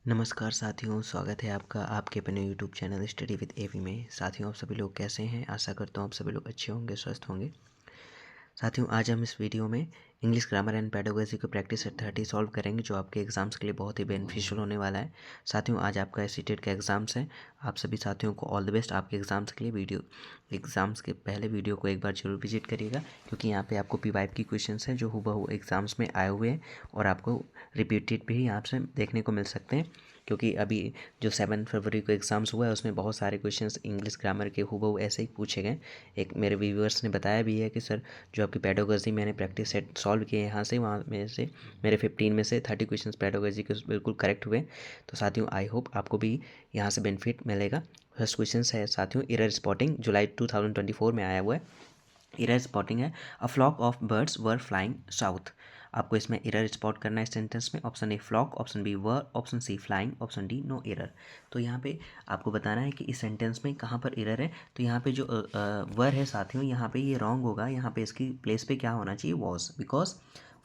नमस्कार साथियों, स्वागत है आपका आपके अपने यूट्यूब चैनल स्टडी विद एवी में। साथियों, आप सभी लोग कैसे हैं? आशा करता हूँ आप सभी लोग अच्छे होंगे, स्वस्थ होंगे। साथियों, आज हम इस वीडियो में इंग्लिश ग्रामर एंड पेडागोजी को प्रैक्टिस सेट 30 सॉल्व करेंगे, जो आपके एग्जाम्स के लिए बहुत ही बेनिफिशियल होने वाला है। साथियों, आज आपका एसीटेट का एग्ज़ाम्स है। आप सभी साथियों को ऑल द बेस्ट आपके एग्ज़ाम्स के लिए। एग्ज़ाम्स के पहले वीडियो को एक बार जरूर विजिट करिएगा, क्योंकि यहाँ पे आपको P5 की क्वेश्चंस हैं जो हूबहू एग्ज़ाम्स में आए हुए हैं और आपको रिपीटेड भी यहाँ से देखने को मिल सकते हैं। क्योंकि अभी जो 7 फरवरी को एग्ज़ाम्स हुआ है उसमें बहुत सारे क्वेश्चंस इंग्लिश ग्रामर के हूबहू ऐसे ही पूछे गए। एक मेरे व्यूअर्स ने बताया भी है कि सर, जो आपकी पेडागोजी मैंने प्रैक्टिस सेट सॉल्व किए यहाँ से, वहाँ में से मेरे 15 में से 30 क्वेश्चंस पेडागोजी के बिल्कुल करेक्ट हुए। तो साथियों, आई होप आपको भी यहाँ से बेनिफिट मिलेगा। फर्स्ट क्वेश्चन है साथियों, एरर स्पॉटिंग, जुलाई 2024 में आया हुआ है। एरर स्पॉटिंग है, a flock of birds were flying south. आपको इसमें एरर स्पॉट करना है सेंटेंस में। Option A flock, option B were, option C flying, option D no error. तो यहाँ पे आपको बताना है कि इस सेंटेंस में कहाँ पर एरर है। तो यहाँ पे जो वर है साथियों, यहाँ पे ये रॉन्ग होगा। यहाँ पे इसकी प्लेस पे क्या होना चाहिए? Was, because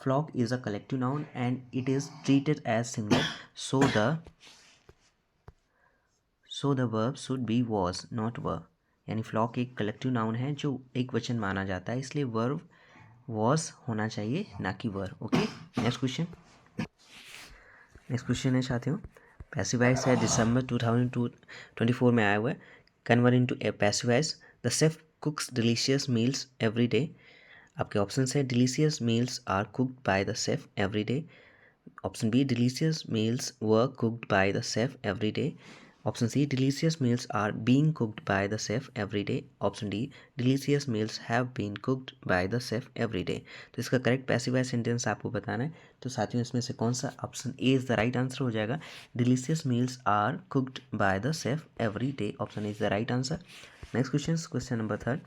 flock is a collective noun and it is treated as singular, so the verb should be was, not were. यानी फ्लॉक एक कलेक्टिव नाउन है जो एक वचन माना जाता है, इसलिए वर्ब वॉज होना चाहिए, ना कि वर। ओके, नेक्स्ट क्वेश्चन है साथियों, पैसिव वॉइस है, दिसंबर 2024 में आया हुआ है। Convert into a passive voice, the chef cooks delicious meals every day. आपके ऑप्शन है, delicious meals are cooked by the chef every day. Option B, delicious meals were cooked by the chef every day. Option C, delicious meals are being cooked by the chef every day. Option D, delicious meals have been cooked by the chef every day. तो इसका correct passive voice sentence आपको बताना है। तो साथियों, इसमें से कौन सा option A is the right answer हो जाएगा? Delicious meals are cooked by the chef every day, option is the right answer. Next question number 3।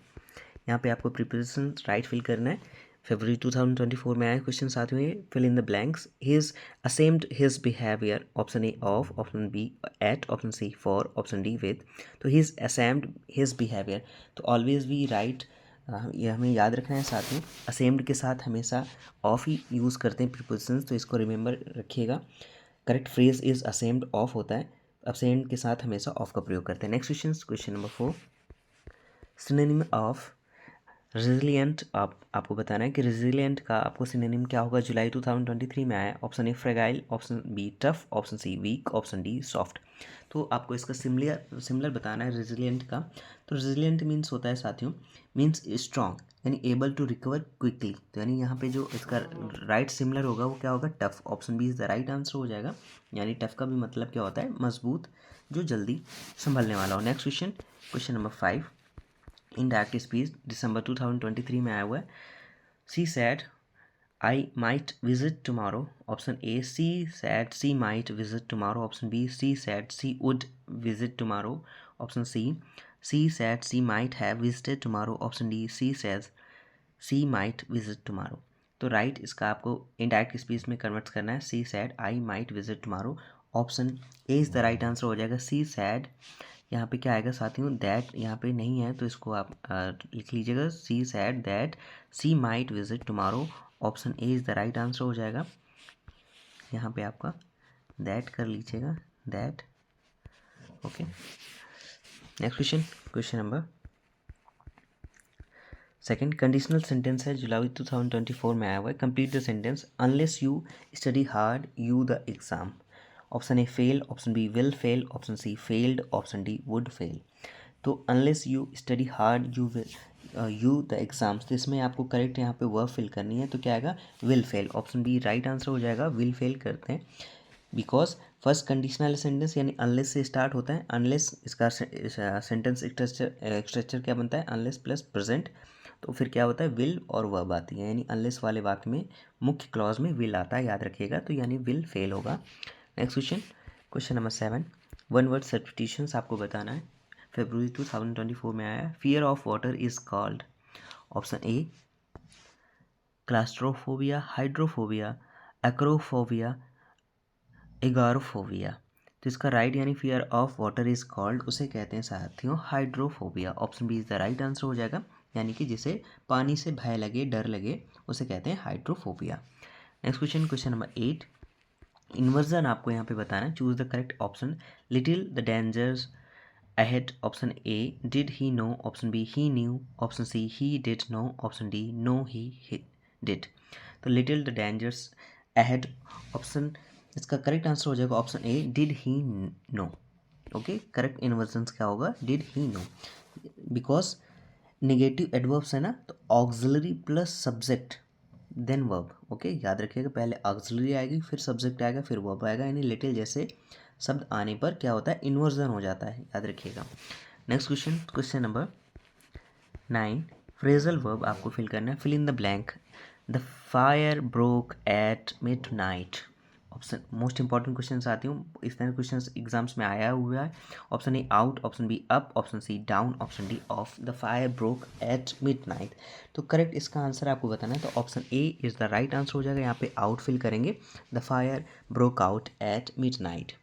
यहाँ पे आपको प्रिपोजिशन राइट फिल करना है। फरवरी 2024 में आया क्वेश्चन साथियों, ये fill in the blanks. He is ashamed his behaviour, option A of, option B at, option C for, option D with. तो he is ashamed his behaviour, तो ऑलवेज वी राइट, ये हमें याद रखना है साथियों। असेम्ड के साथ हमेशा ऑफ ही यूज़ करते हैं प्रिपोजिशंस, तो इसको रिमेंबर रखिएगा। Correct phrase is ashamed of होता है, असेम्ड के साथ हमेशा ऑफ का प्रयोग करते हैं। Next question number 4, synonym of resilient. आपको बताना है कि रेजिलियंट का आपको सिनोनिम क्या होगा। जुलाई 2023 में आया। Option A fragile, option B tough, option C weak, option D soft. तो आपको इसका सिमिलर बताना है रेजिलियंट का। तो रेजिलियंट मीन्स होता है साथियों, मीन्स स्ट्रॉन्ग, यानी एबल टू रिकवर क्विकली। तो यानी यहाँ पे जो इसका राइट सिमिलर होगा वो क्या होगा? Tough. Option B is the right answer हो जाएगा। यानी टफ का भी मतलब क्या होता है? मजबूत, जो जल्दी संभलने वाला हो। Next question number 5, indirect speech, दिसंबर 2023 में आया हुआ है। She said I might visit tomorrow. Option A, she said she might visit tomorrow. Option B, she said she would visit tomorrow. Option C said she might have visited tomorrow. Option D, she says she might visit tomorrow. तो right इसका आपको indirect speech में convert करना है। She said I might visit tomorrow, option A is the right answer हो जाएगा। सी sad, यहाँ पे क्या आएगा साथियों? दैट यहाँ पे नहीं है, तो इसको आप लिख लीजिएगा। She said that she might visit tomorrow, option A is the right answer हो जाएगा। यहाँ पे आपका दैट कर लीजिएगा, that. Okay, next question number 2, conditional sentence है, जुलाई 2024 में आया हुआ है। Complete the sentence, unless you study hard you the exam. Option A fail, option B will fail, option C failed, option D would fail. तो unless you study hard you the exams, तो इसमें आपको correct यहाँ पे verb fill करनी है। तो क्या आएगा? Will fail. Option B right answer हो जाएगा। विल फेल करते हैं बिकॉज फर्स्ट कंडीशनल सेंटेंस यानी अनलेस से स्टार्ट होता है। अनलेस इसका सेंटेंस स्ट्रक्चर क्या बनता है? अनलेस प्लस प्रेजेंट, तो फिर क्या होता है? विल और वर्ब आती है, यानी अनलेस वाले वाक्य में मुख्य क्लॉज में विल आता है, याद रखिएगा। तो यानी विल फेल होगा। Next question number 7, one word substitutions आपको बताना है। फरवरी 2024 में आया। Fear of water is called. Option A claustrophobia, hydrophobia, acrophobia, agoraphobia. तो इसका राइट यानी fear of water is called, उसे कहते हैं साथियों hydrophobia. Option B is the right answer हो जाएगा। यानी कि जिसे पानी से भय लगे, डर लगे, उसे कहते हैं hydrophobia. Next question number 8, inversion आपको यहाँ पे बताना है। Choose the correct option. Little the dangers ahead, option A. Did he know, option B he knew, option C he did know, option D know he did. तो little the dangers ahead, option इसका correct answer हो जाएगा option A, did he know. Okay, correct inversion क्या होगा, did he know. Because negative adverbs है ना, तो auxiliary plus subject then verb. Okay, याद रखिएगा, पहले ऑक्सिलरी आएगी, फिर सब्जेक्ट आएगा, फिर वर्ब आएगा। यानी लिटिल जैसे शब्द आने पर क्या होता है, इन्वर्जन हो जाता है, याद रखिएगा। Next question, question number 9, phrasal verb आपको फिल करना है। Fill in the blank. The fire broke at midnight. Option most important question आती हूँ, इस तरह क्वेश्चन एग्जाम्स में आया हुआ है। Option A out, option B up, option C down, option D off. The fire broke at midnight. तो correct इसका आंसर आपको बताना है, तो option A is the right answer हो जाएगा। यहाँ पे आउट फिल करेंगे। The fire broke out at midnight.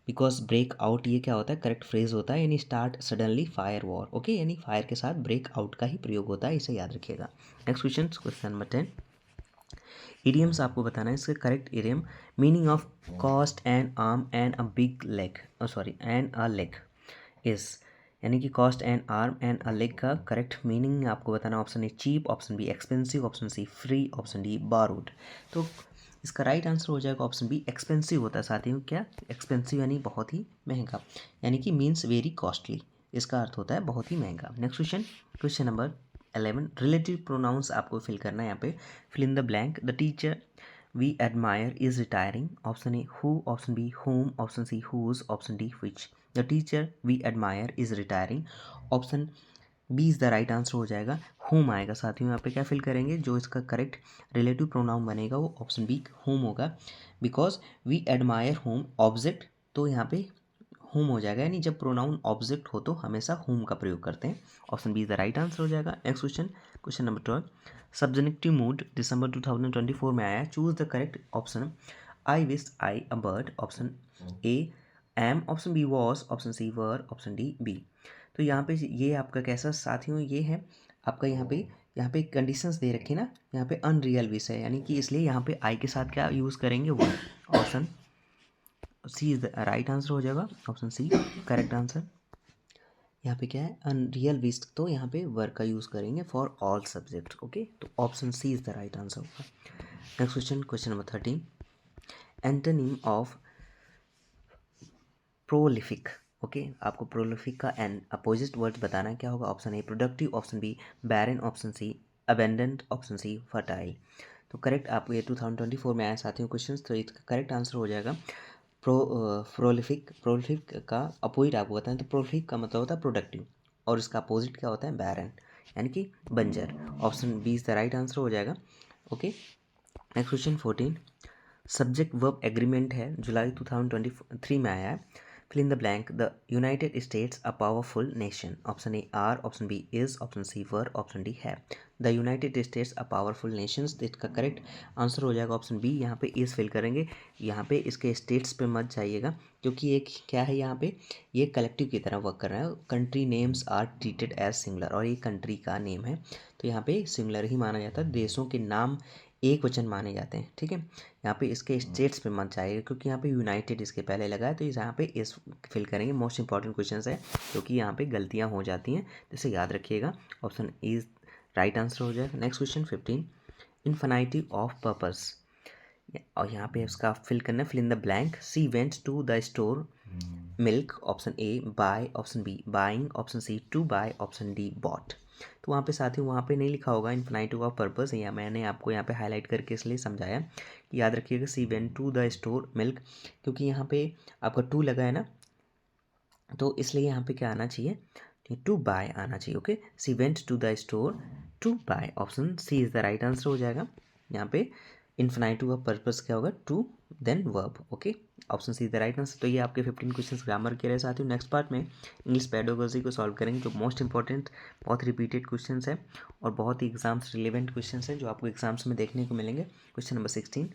Because break out ये क्या होता है, करेक्ट फ्रेज होता है, यानी start suddenly fire war. Okay, यानी फायर के साथ ब्रेक आउट का ही प्रयोग होता है, इसे याद रखिएगा। Next question, question number 10, idioms आपको बताना है। इसका correct idiom, meaning of cost and arm and a big leg, sorry and a leg is, यानी कि cost and arm and a leg का करेक्ट मीनिंग आपको बताना। Option A cheap, option B expensive, option C free, option D borrowed. तो इसका right answer हो जाएगा option B, expensive होता है साथियों। क्या एक्सपेंसिव, यानी बहुत ही महंगा, यानी कि मीन्स वेरी कॉस्टली, इसका अर्थ होता है बहुत ही महंगा। Next question, question number 11, relative pronouns आपको फिल करना है यहाँ पे। Fill in the blank. The teacher we admire is retiring. Option A who, option B whom, option C whose, option D which. The teacher we admire is retiring. Option B is the right answer हो जाएगा, home आएगा। साथियों यहाँ पे क्या fill करेंगे, जो इसका करेक्ट रिलेटिव प्रोनाउन बनेगा वो ऑप्शन बी होम होगा। Because we admire whom object, तो यहाँ पे होम हो जाएगा, यानी जब प्रोनाउन ऑब्जेक्ट हो तो हमेशा होम का प्रयोग करते हैं। Option B is the right answer हो जाएगा। Next question, question number 12, subjective mood दिसंबर 2024 में आया है। Choose the correct option. I wish I a bird, option A am, option B was, option C were, option D be. तो यहाँ पे ये आपका कैसा साथियों, ये है आपका यहाँ पे कंडीशंस दे रखी ना, यहाँ पे अनरियल विश है, यानी कि इसलिए यहाँ पे आई के साथ क्या यूज़ करेंगे, वो option C is the right answer हो जाएगा। Option C correct answer. यहाँ पे क्या है, अनरियल विश, तो यहाँ पे वर्क का यूज़ करेंगे फॉर ऑल सब्जेक्ट। ओके, तो option C is the right answer होगा। Next question, question number 13, antonym of prolific. Okay, आपको प्रोलिफिक का एन अपोजिट वर्ड बताना है, क्या होगा। Option A productive, option B barren, option C abundant, option C fertile. तो correct आपको ये 2024 में आया साथियों क्वेश्चन, तो इसका करेक्ट आंसर हो जाएगा प्रोलिफिक। प्रोलिफिक का अपोजिट आपको बताएं, तो प्रोलिफिक का मतलब होता है प्रोडक्टिव, और इसका अपोजिट क्या होता है, बैरन, यानी कि बंजर। Option B is the right answer हो जाएगा। Okay, next question 14, subject verb agreement है, जुलाई 2023 में आया है। Fill in the blank. The United States a powerful nation. Option A are, option B is, option C were, option D है। The United States a powerful nations, तो इसका correct answer हो जाएगा ऑप्शन बी, यहाँ पे is fill करेंगे। यहाँ पे इसके स्टेट्स पे मत जाइएगा, क्योंकि एक क्या है, यहाँ पे ये कलेक्टिव की तरह वर्क कर रहा है। Country names are treated as singular, और ये कंट्री का नेम है, तो यहाँ पे सिंगुलर ही माना जाता है। देशों के नाम एक वचन माने जाते हैं, ठीक है। यहाँ पे इसके स्टेट्स पे मत जाइएगा, क्योंकि यहाँ पे यूनाइटेड इसके पहले लगा है, तो यहाँ पे इस फिल करेंगे। मोस्ट इंपॉर्टेंट क्वेश्चन है, क्योंकि यहाँ पे गलतियाँ हो जाती हैं, तो इसे याद रखिएगा। ऑप्शन इज राइट आंसर हो जाएगा। Next question 15, infinitive of purpose, और यहाँ पे उसका फिल करना है। Fill in the blank. She went to the store milk, option A buy, option B buying, option C to buy, option D bought. तो वहाँ पे साथियों वहाँ पे नहीं लिखा होगा इन्फिनिटिव ऑफ पर्पस, या मैंने आपको यहाँ पे हाईलाइट करके इसलिए समझाया कि याद रखिएगा she went to the store milk, क्योंकि यहाँ पे आपका टू लगा है ना, तो इसलिए यहाँ पे क्या आना चाहिए, टू बाय आना चाहिए। Okay, she went to the store to buy, option C is the right answer हो जाएगा। यहाँ पे इन्फिनिटिव ऑफ पर्पस क्या होगा, to then verb. Okay, option C is the right answer. तो ये आपके 15 क्वेश्चन ग्रामर के रहे साथियों। नेक्स्ट पार्ट में इंग्लिश पेडागोजी को सॉल्व करेंगे, जो मोस्ट इंपॉर्टेंट, बहुत रिपीटेड क्वेश्चन है, और बहुत ही एग्जाम्स रिलेवेंट क्वेश्चन है, जो आपको एग्जाम्स में देखने को मिलेंगे। Question number 16,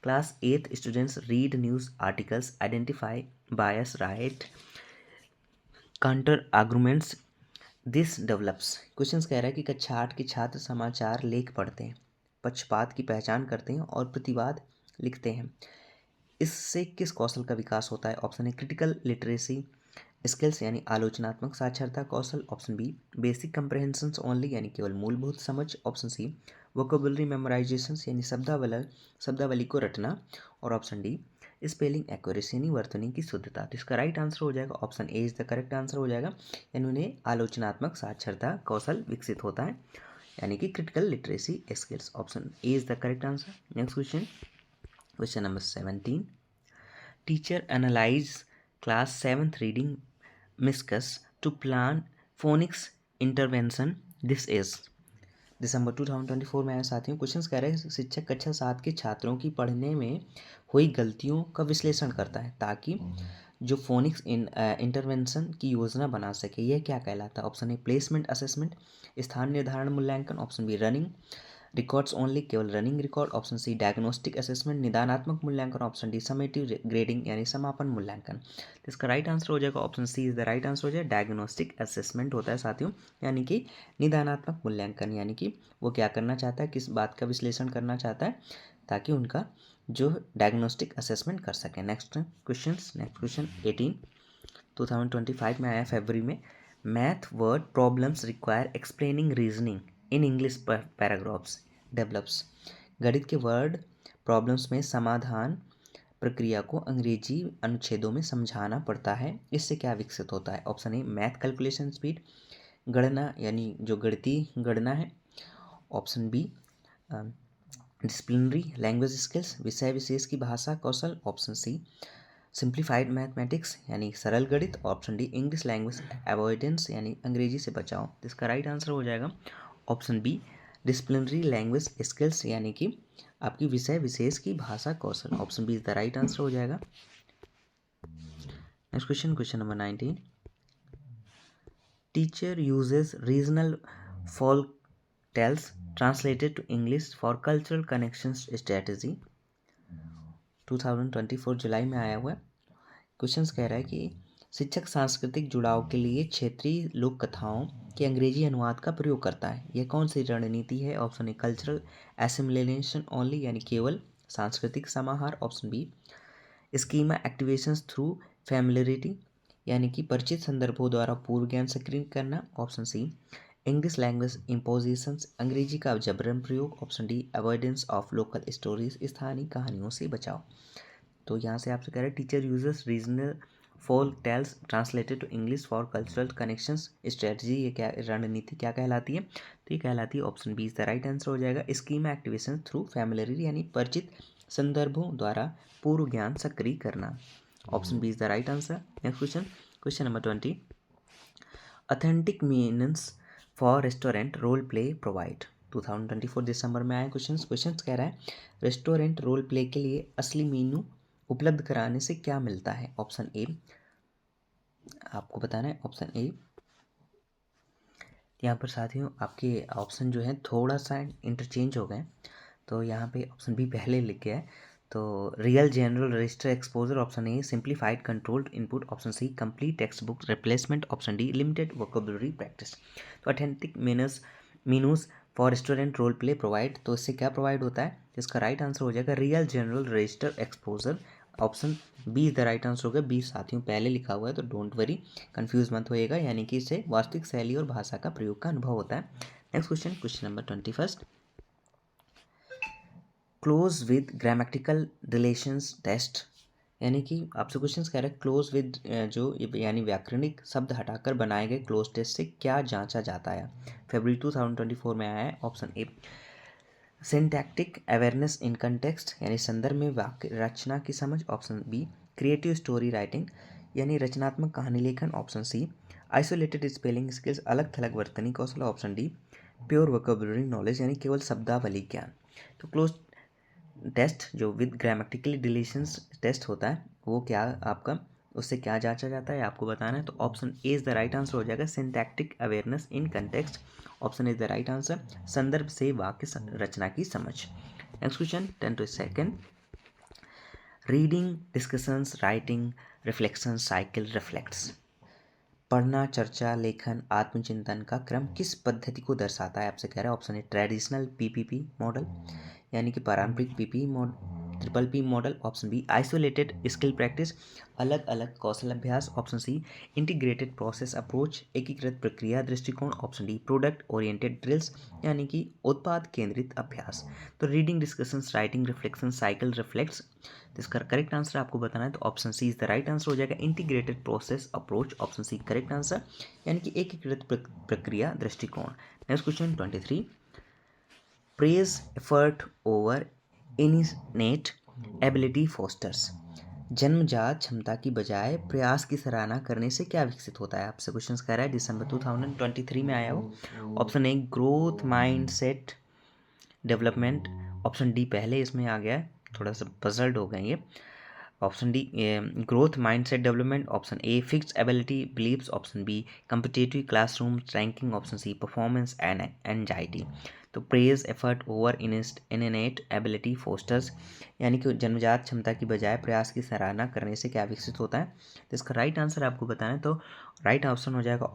class 8 students read news articles, identify bias, right counter arguments, this develops. Question कह रहा है कि कक्षा 8 के छात्र समाचार लेख पढ़ते हैं, पक्षपात की पहचान करते हैं और प्रतिवाद लिखते हैं। इससे किस कौशल का विकास होता है? Option a critical literacy skills यानी आलोचनात्मक साक्षरता कौशल, ऑप्शन बी बेसिक कंप्रहेंशंस ओनली यानी केवल मूलभूत समझ, ऑप्शन सी वोकेबुलरी मेमोराइजेशन यानी शब्दावली को रटना, और ऑप्शन डी स्पेलिंग एक्यूरेसी यानी वर्तनी की शुद्धता। तो इसका राइट आंसर हो जाएगा option A is the correct answer हो जाएगा, यानी उन्हें आलोचनात्मक साक्षरता कौशल विकसित होता है, यानी कि critical literacy skills. Option A is the correct answer. Next question, question number 17। Teacher analyse class 7th reading miscues to plan phonics intervention this is. दिसंबर 2024 में आया साथियों। क्वेश्चन कह रहे हैं शिक्षक कक्षा 7 के छात्रों की पढ़ने में हुई गलतियों का विश्लेषण करता है ताकि जो फोनिक्स इंटरवेंशन की योजना बना सके। यह क्या कहलाता है? ऑप्शन ए प्लेसमेंट असेसमेंट, स्थान निर्धारण मूल्यांकन, option B running records only केवल running record, option C diagnostic assessment निदानात्मक मूल्यांकन, ऑप्शन डी समेटिव ग्रेडिंग यानी समापन मूल्यांकन। तो इसका राइट आंसर हो जाएगा option C is the right answer हो जाएगा। डायग्नोस्टिक असेसमेंट होता है साथियों, यानी कि निदानात्मक मूल्यांकन, यानी कि वो क्या करना चाहता है, किस बात का विश्लेषण करना चाहता है ताकि उनका जो डायग्नोस्टिक असेसमेंट कर सकें। नेक्स्ट क्वेश्चन 18 2025 में आया फरवरी में। Math word problems require explaining reasoning in English paragraphs develops. गणित के वर्ड प्रॉब्लम्स में समाधान प्रक्रिया को अंग्रेजी अनुच्छेदों में समझाना पड़ता है, इससे क्या विकसित होता है? Option A math calculation speed, गणना यानी जो गणितीय गणना है, option B disciplinary language skills विषय विशेष की भाषा कौशल, ऑप्शन सी सिंप्लीफाइड मैथमेटिक्स यानी सरल गणित, option D English language avoidance यानी अंग्रेजी से बचाओ। इसका राइट आंसर हो जाएगा option B disciplinary language skills यानी कि आपकी विषय विशेष की भाषा कौशल। Option B is the right answer हो जाएगा। Next question, question number 19। Teacher uses regional folk tales translated to English for cultural connections strategy. 2024 जुलाई में आया हुआ है। क्वेश्चन कह रहा है कि शिक्षक सांस्कृतिक जुड़ाव के लिए क्षेत्रीय लोक कथाओं के अंग्रेजी अनुवाद का प्रयोग करता है। यह कौन सी रणनीति है? Option A cultural assimilation only यानी केवल सांस्कृतिक समाहार, option B schema activations through familiarity यानी कि परिचित संदर्भों द्वारा पूर्व ज्ञान सक्रिय करना, option C English language impositions अंग्रेजी का जबरन प्रयोग, option D avoidance of local stories स्थानीय कहानियों से बचाव। तो यहाँ से आपसे कह रहे हैं teacher uses regional folk tales translated to English for cultural connections strategy. ये क्या रणनीति क्या कहलाती है? तो ये कहलाती है option B is the right answer हो जाएगा स्कीमा एक्टिवेशन थ्रू फैमिलियरिटी यानी परिचित संदर्भों द्वारा पूर्व ज्ञान सक्रिय करना। Option B is the right answer. Next question, question number 20। Authentic meanings for restaurant role play provide. 2024 दिसंबर में आए क्वेश्चन कह रहा है रेस्टोरेंट रोल प्ले के लिए असली मीनू उपलब्ध कराने से क्या मिलता है? ऑप्शन ए आपको बताना है, ऑप्शन ए यहाँ पर साथियों आपके ऑप्शन जो है थोड़ा सा इंटरचेंज हो गए, तो यहाँ पे ऑप्शन बी पहले लिख गया है। तो real general register exposure, option A simplified controlled input, option C complete text book replacement, option D limited vocabulary practice. तो authentic menus for restaurant role play provide, तो इससे क्या प्रोवाइड होता है? इसका राइट आंसर हो जाएगा real general register exposure, option B is the right answer होगा। बी साथियों पहले लिखा हुआ है तो डोंट वरी कंफ्यूज मत होएगा, यानी कि इससे वास्तविक शैली और भाषा का प्रयोग का अनुभव होता है। Next question, question number 21। Close with grammatical relations test, यानी कि आपसे क्वेश्चन कह रहे हैं क्लोज विद जो यानी व्याकरणिक शब्द हटाकर बनाए गए क्लोज टेस्ट से क्या जांचा जाता है? फरवरी 2024 में आया है। Option A syntactic awareness in context यानी संदर्भ में वाक्य रचना की समझ, option B creative story writing यानी रचनात्मक कहानी लेखन, option C isolated spelling skills अलग थलग वर्तनी कौशल, option D pure vocabulary knowledge यानी केवल शब्दावली ज्ञान। तो क्लोज टेस्ट जो विद ग्रामेटिकली डिलीशंस टेस्ट होता है वो क्या आपका उससे क्या जांचा जाता है आपको बताना है। तो option A is the right answer हो जाएगा syntactic awareness in context, option is the right answer संदर्भ से वाक्य रचना की समझ। Next question 10 reading discussions writing reflection cycle reflects. पढ़ना चर्चा लेखन आत्मचिंतन का क्रम किस पद्धति को दर्शाता है? आपसे कह रहा है option A traditional PPP model यानी कि पारंपरिक PP triple P model, option B isolated skill practice, अलग अलग कौशल अभ्यास, option C integrated process approach, एकीकृत प्रक्रिया दृष्टिकोण, option D product oriented drills यानी कि उत्पाद केंद्रित अभ्यास। तो reading, discussions, writing, reflection, cycle, reflex, तो इसका करेक्ट आंसर आपको बताना है, तो option C is the right answer हो जाएगा, integrated process approach, option C correct answer, यानी कि एकीकृत प्रक्रिया दृष्टिकोण। Next question 23, praise effort over innate ability fosters, जन्मजात क्षमता की बजाय प्रयास की सराहना करने से क्या विकसित होता है? आपसे क्वेश्चन कह रहा है, दिसंबर 2023 में आया हो। Option a growth mindset development, option D पहले इसमें आ गया है, थोड़ा सा पजल्ड हो गए ये। Option D growth mindset development, option A fixed ability believes, option B competitive classroom ranking, option C performance and anxiety. तो praise effort over innate ability fosters, यानी कि जन्मजात क्षमता की बजाय प्रयास की सराहना करने से क्या विकसित होता है? तो इसका राइट आंसर आपको बताना है, तो राइट ऑप्शन हो जाएगा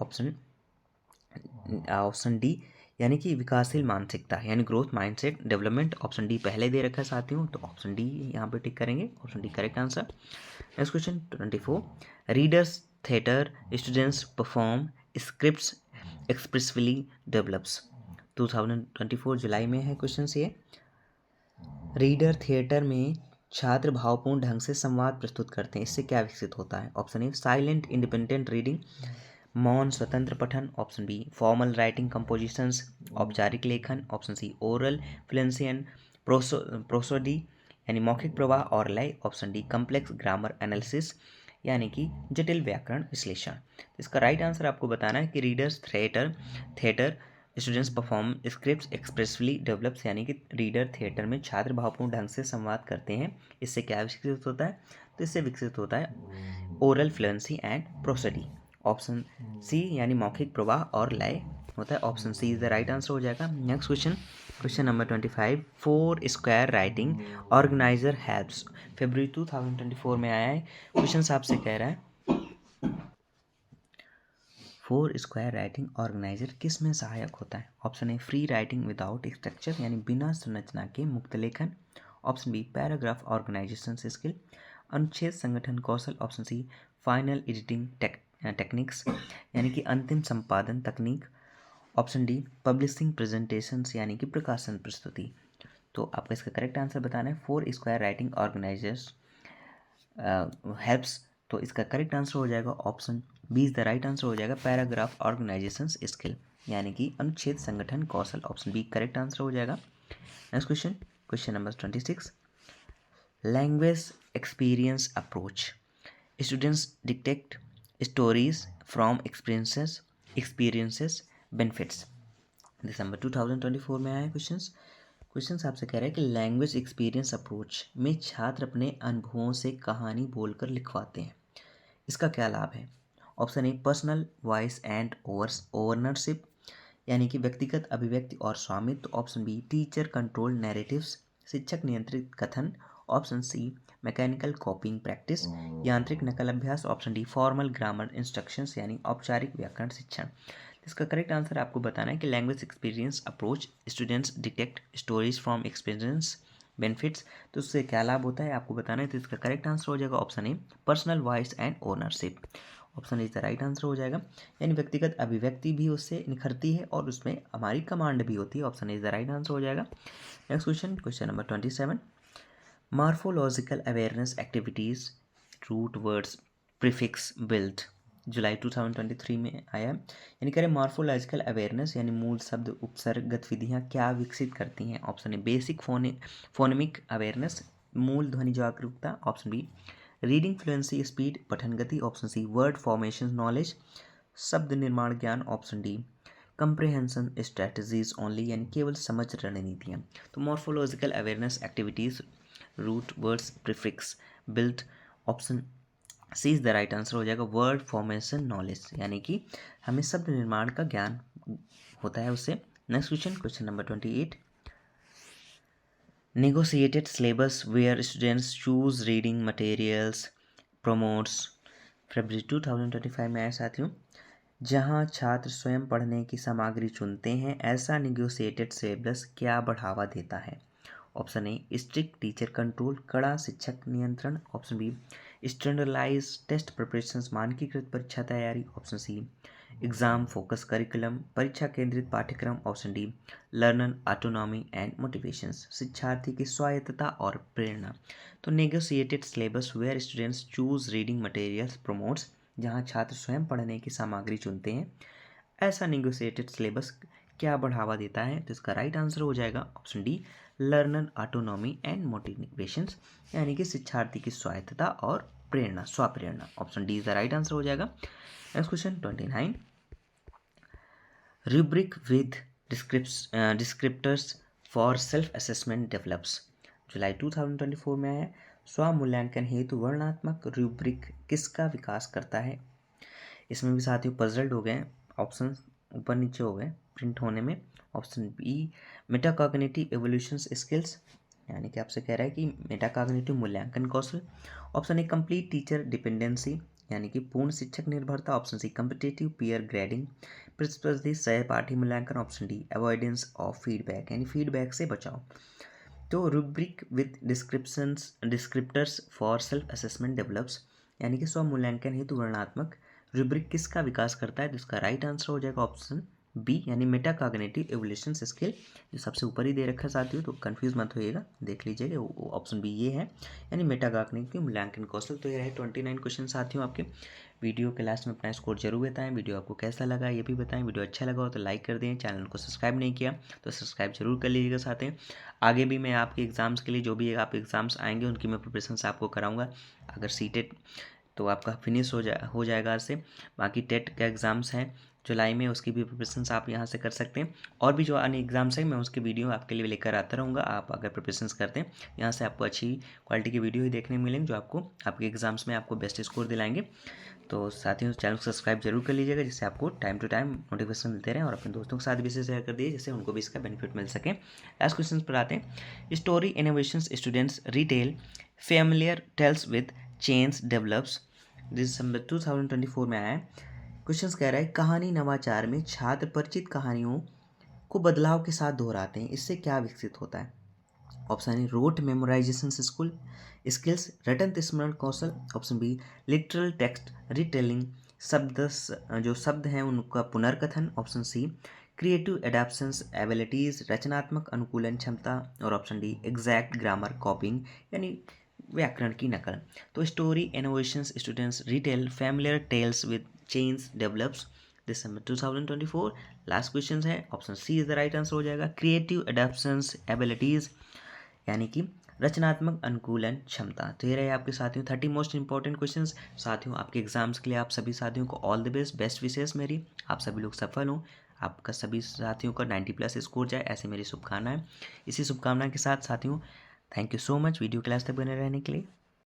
ऑप्शन डी, यानी कि विकासशील मानसिकता यानी growth mindset development. Option D पहले दे रखा है साथियों, तो ऑप्शन डी यहाँ पे टिक करेंगे, option D correct answer. Next question 24, readers theatre students perform scripts expressively develops, 2024 जुलाई में है क्वेश्चन ये। रीडर थिएटर में छात्र भावपूर्ण ढंग से संवाद प्रस्तुत करते हैं, इससे क्या विकसित होता है? Option A silent independent reading, मौन स्वतंत्र पठन, option B formal writing compositions औपचारिक लेखन, option C oral fluency and prosody यानी मौखिक प्रवाह और लय, option D complex grammar analysis यानी कि जटिल व्याकरण विश्लेषण। इसका राइट आंसर आपको बताना है कि readers theatre students perform scripts expressively develops, यानी कि रीडर थिएटर में छात्र भावपूर्ण ढंग से संवाद करते हैं, इससे क्या विकसित होता है? तो इससे विकसित होता है oral fluency and prosody. Option C यानी मौखिक प्रवाह और लय होता है, option C is the right answer हो जाएगा। Next question number 25, four square writing organizer helps, फरवरी 2024 में आया है क्वेश्चन, आपसे कह रहा है फोर स्क्वायर राइटिंग ऑर्गेनाइजर किस में सहायक होता है? Option A free writing without structure यानी बिना संरचना के मुक्त लेखन, option B paragraph organization skill, अनुच्छेद संगठन कौशल, option C final editing techniques यानी कि अंतिम संपादन तकनीक, ऑप्शन डी पब्लिशिंग प्रेजेंटेशंस यानी कि प्रकाशन प्रस्तुति। तो आपको इसका करेक्ट आंसर बताना है, four square writing organizers helps, तो इसका करेक्ट आंसर हो जाएगा option B is the right answer हो जाएगा पैराग्राफ ऑर्गेनाइजेशन स्किल यानी कि अनुच्छेद संगठन कौशल, ऑप्शन बी करेक्ट आंसर हो जाएगा। Next question number 26, language experience approach, students detect stories from experiences benefits, दिसंबर 2024 में आया क्वेश्चन आपसे कह रहा है कि लैंग्वेज एक्सपीरियंस अप्रोच में छात्र अपने अनुभवों से कहानी बोलकर लिखवाते हैं, इसका क्या लाभ है? Option A personal voice and ownership यानी कि व्यक्तिगत अभिव्यक्ति और स्वामित्व, option B teacher control narratives शिक्षक नियंत्रित कथन, option C mechanical copying practice यांत्रिक नकल अभ्यास, option D formal grammar instructions यानी औपचारिक व्याकरण शिक्षण। इसका करेक्ट आंसर आपको बताना है कि language experience approach students detect stories from experience benefits, तो उससे क्या लाभ होता है आपको बताना है, तो इसका करेक्ट आंसर हो जाएगा option A personal voice and ownership, option is the right answer हो जाएगा, यानी व्यक्तिगत अभिव्यक्ति भी उससे निखरती है और उसमें हमारी कमांड भी होती है, option is the right answer हो जाएगा। Next question number 27, morphological awareness activities root words prefix build, जुलाई 2023 में आया, यानी करें मॉर्फोलॉजिकल अवेयरनेस यानी मूल शब्द उपसर्ग गतिविधियाँ क्या विकसित करती हैं? Option A basic phonemic awareness मूल ध्वनि जागरूकता, option B reading fluency speed पठन गति, option C word formation knowledge शब्द निर्माण ज्ञान, option D comprehension strategies only यानी केवल समझ रणनीतियाँ। तो morphological awareness activities root words prefix build, option C is the right answer हो जाएगा वर्ड फॉर्मेशन नॉलेज यानी कि हमें शब्द निर्माण का ज्ञान होता है उससे। Next question number 28, negotiated syllabus where students choose reading materials promotes, फरवरी 2025 में आया साथियों, जहां छात्र स्वयं पढ़ने की सामग्री चुनते हैं, ऐसा नेगोशिएटेड सिलेबस क्या बढ़ावा देता है? Option A strict teacher control, कड़ा शिक्षक नियंत्रण। Option B standardize test preparation, मानकीकृत परीक्षा तैयारी। Option C exam focus curriculum, परीक्षा केंद्रित पाठ्यक्रम। Option D learner autonomy and motivations, शिक्षार्थी की स्वायत्तता और प्रेरणा। तो negotiated syllabus where students choose reading materials promotes, जहाँ छात्र स्वयं पढ़ने की सामग्री चुनते हैं। ऐसा नेगोशिएटेड सिलेबस क्या बढ़ावा देता है? तो इसका राइट आंसर हो जाएगा option D learner autonomy and motivations, यानी कि शिक्षार्थी की स्वायत्तता और प्रेरणा, स्वप्रेरणा। Option D is the right answer हो जाएगा। Next question 29, rubric with descriptors for self assessment develops, जुलाई 2024 में आया। स्वमूल्यांकन हेतु वर्णनात्मक रूब्रिक किसका विकास करता है? इसमें भी साथियों पजल्ड हो गए, ऑप्शन ऊपर नीचे हो गए प्रिंट होने में। Option B metacognitive evolution skills, यानी कि आपसे कह रहा है कि मेटाकॉग्निटिव मूल्यांकन कौशल। Option A complete teacher dependency, यानी कि पूर्ण शिक्षक निर्भरता। Option C competitive peer grading, प्रतिस्पर्धी सहपाठी मूल्यांकन। Option D avoidance of feedback, यानी फीडबैक से बचाओ। तो rubric with descriptors for self assessment develops, यानी कि स्वमूल्यांकन हेतु वर्णनात्मक रूब्रिक किसका विकास करता है? जिसका राइट आंसर हो जाएगा ऑप्शन बी, यानी मेटाकॉग्निटिव एवोल्यूशन स्किल, जो सबसे ऊपर ही दे रखा है साथियों, तो कंफ्यूज मत होइएगा, देख लीजिएगा ऑप्शन बी ये है, यानी मेटाकॉग्निटिव मूल्यांकन कौशल। तो ये रहे 29 क्वेश्चन साथियों आपके। वीडियो के लास्ट में अपना स्कोर जरूर बताएं, वीडियो आपको कैसा लगा ये भी बताएं। वीडियो अच्छा लगा हो तो लाइक कर दें, चैनल को सब्सक्राइब नहीं किया तो सब्सक्राइब जरूर कर लीजिएगा साथियों। आगे भी मैं आपके एग्ज़ाम्स के लिए जो भी आप एग्ज़ाम्स आएंगे उनकी मैं प्रिपरेशन आपको कराऊंगा। अगर सीटेट तो आपका फिनिश हो जाएगा आज से। बाकी टेट का एग्ज़ाम्स हैं जुलाई में, उसकी भी प्रिपरेशन आप यहाँ से कर सकते हैं। और भी जो अन्य एग्ज़ाम्स हैं मैं उसकी वीडियो आपके लिए लेकर आता रहूँगा। आप अगर प्रिपरेशन करते हैं यहाँ से आपको अच्छी क्वालिटी की वीडियो ही देखने मिलेंगे, जो आपको आपके एग्ज़ाम्स में आपको बेस्ट स्कोर दिलाएंगे। तो साथियों चैनल को सब्सक्राइब जरूर कर लीजिएगा, जिससे आपको टाइम टू टाइम नोटिफिकेशन मिलते रहें, और अपने दोस्तों के साथ भी इसे शेयर कर दीजिए, जिससे उनको भी इसका बेनिफिट मिल सके। लास्ट क्वेश्चन पर आते हैं। Story innovation students retell familiar tales with change develops, दिसंबर 2024 में आया है। क्वेश्चन कह रहा है कहानी नवाचार में छात्र परिचित कहानियों को बदलाव के साथ दोहराते हैं, इससे क्या विकसित होता है? Option A rote memorization skills, रटन स्मरण कौशल। Option B literal text retelling, जो शब्द हैं उनका पुनर्कथन। Option C creative adaptations abilities, रचनात्मक अनुकूलन क्षमता। और option D exact grammar copying, यानी व्याकरण की नकल। तो story innovations students retell familiar tales with change develops, दिसंबर 2024। लास्ट क्वेश्चन है, option C is the right answer हो जाएगा क्रिएटिव एडाप्शंस एबिलिटीज, यानी कि रचनात्मक अनुकूलन क्षमता। तो ये रहे आपके साथियों 30 मोस्ट इंपॉर्टेंट क्वेश्चंस। साथियों आपके एग्जाम्स के लिए आप सभी साथियों को ऑल द बेस्ट विशेष मेरी, आप सभी लोग सफल हों, आपका सभी साथियों का 90+ स्कोर जाए, ऐसे मेरी शुभकामनाएं। इसी शुभकामना के साथ साथियों thank you so much video class तक बने रहने के लिए।